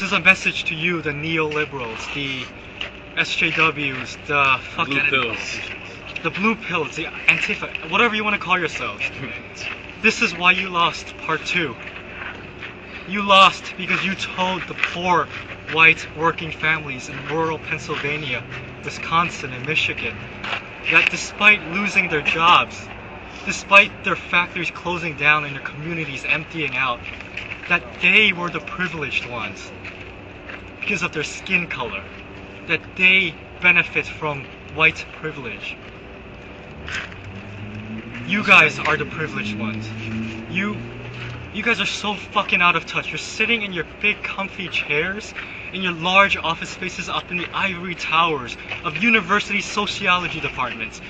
This is a message to you, the neoliberals, the SJWs, the Blue pills. the blue pills, the Antifa, whatever you want to call yourselves. This is why you lost part 2. You lost because you told the poor white working families in rural Pennsylvania, Wisconsin, and Michigan that despite losing their jobs, despite their factories closing down and their communities emptying out, that they were the privileged ones because of their skin color, that they benefit from white privilege. You guys are the privileged ones. You guys are so fucking out of touch. You're sitting in your big comfy chairs in your large office spaces up in the ivory towers of university sociology departments,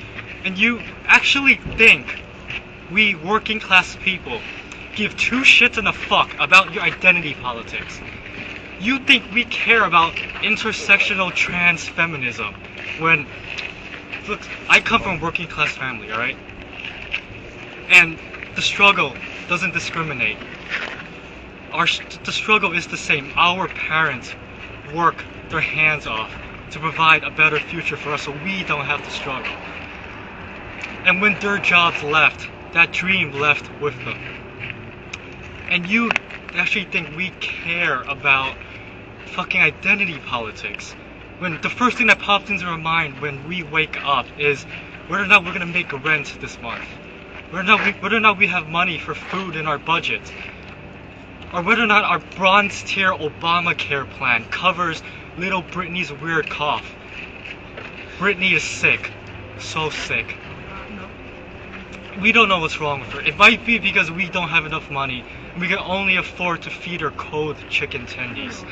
and you actually think we working class people give 2 shits and a fuck about your identity politics. You think we care about intersectional trans feminism when, look, I come from a working class family, alright? And the struggle doesn't discriminate. The struggle is the same. Our parents work their hands off to provide a better future for us so we don't have to struggle. And when their jobs left, that dream left with them. And you actually think we care about fucking identity politics when the first thing that pops into our mind when we wake up is whether or not we're gonna make rent this month, whether or not we have money for food in our budget, or whether or not our bronze tier Obamacare plan covers little Britney's weird cough. Britney is sick, so sick. We don't know what's wrong with her. It might be because we don't have enough money and we can only afford to feed her cold chicken tendies.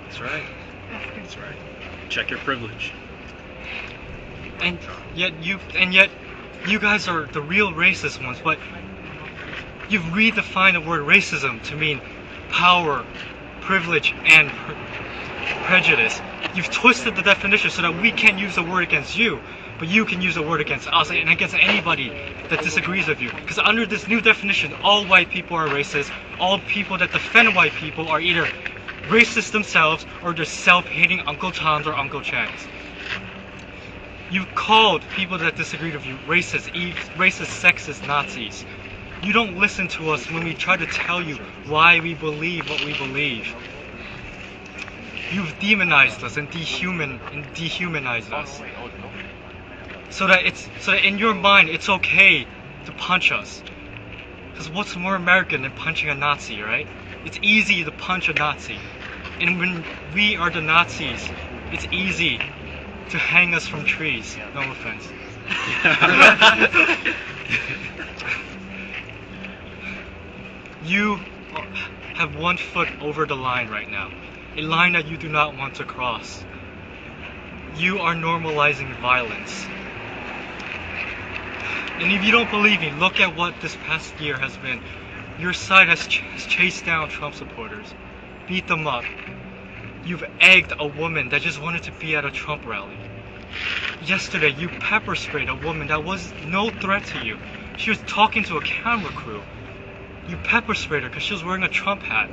That's right. That's right. Check your privilege. And yet you guys are the real racist ones, but you've redefined the word racism to mean power, privilege, and prejudice. You've twisted the definition so that we can't use the word against you, but you can use the word against us and against anybody that disagrees with you. Because under this new definition, all white people are racist. All people that defend white people are either racist themselves or they're self-hating Uncle Toms or Uncle Chans. You called people that disagree with you racist, sexist, Nazis. You don't listen to us when we try to tell you why we believe what we believe. You've demonized us and dehumanized us. So that in your mind it's okay to punch us. Because what's more American than punching a Nazi, right? It's easy to punch a Nazi. And when we are the Nazis, it's easy to hang us from trees. No offense. You have 1 foot over the line right now. A line that you do not want to cross. You are normalizing violence. And if you don't believe me, look at what this past year has been. Your side has chased down Trump supporters, beat them up. You've egged a woman that just wanted to be at a Trump rally. Yesterday, you pepper sprayed a woman that was no threat to you. She was talking to a camera crew. You pepper sprayed her because she was wearing a Trump hat.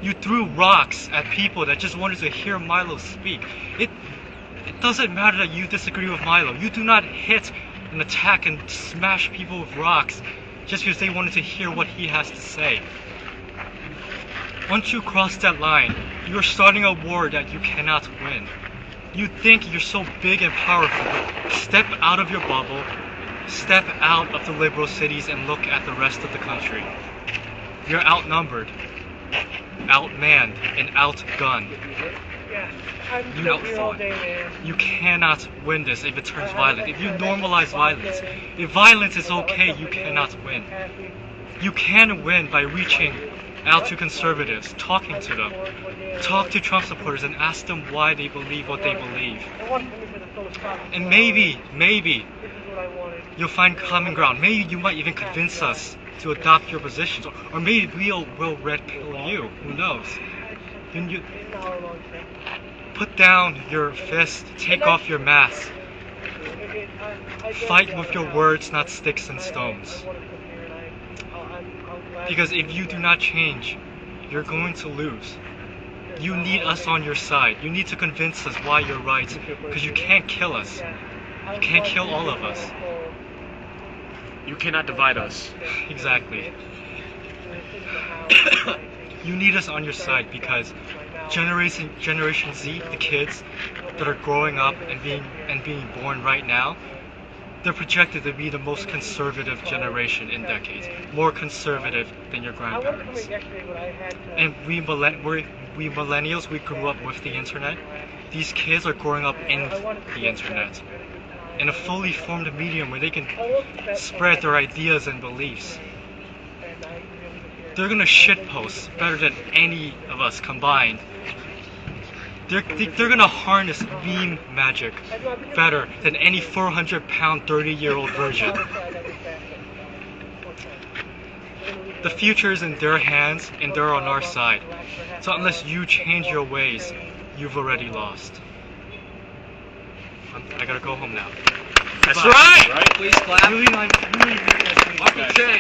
You threw rocks at people that just wanted to hear Milo speak. It doesn't matter that you disagree with Milo. You do not hit and attack and smash people with rocks just because they wanted to hear what he has to say. Once you cross that line, you are starting a war that you cannot win. You think you're so big and powerful, but step out of your bubble, step out of the liberal cities and look at the rest of the country. You're outnumbered, outmanned, and outgunned. You outfought. You cannot win this if it turns violent. If you normalize violence, if violence is okay, you cannot win. You can win by reaching out to conservatives, talking to them. Talk to Trump supporters and ask them why they believe what they believe. And maybe you'll find common ground. Maybe you might even convince us to adopt your positions, or maybe we'll red pill you. Who knows? Then you put down your fist, take off your mask. Fight with your words, not sticks and stones. Because if you do not change, you're going to lose. You need us on your side. You need to convince us why you're right, because you can't kill us. You can't kill all of us. You cannot divide us. Exactly. You need us on your side because Generation Z, the kids that are growing up and being born right now, they're projected to be the most conservative generation in decades, more conservative than your grandparents. And we millennials, we grew up with the internet. These kids are growing up in the internet, in a fully formed medium where they can spread their ideas and beliefs. They're gonna shitpost better than any of us combined. They're gonna harness meme magic better than any 400-pound, 30-year-old virgin. The future is in their hands and they're on our side. So unless you change your ways, you've already lost. I gotta go home now. That's Bye. right! Please clap. Really, really, really, Uncle Jay.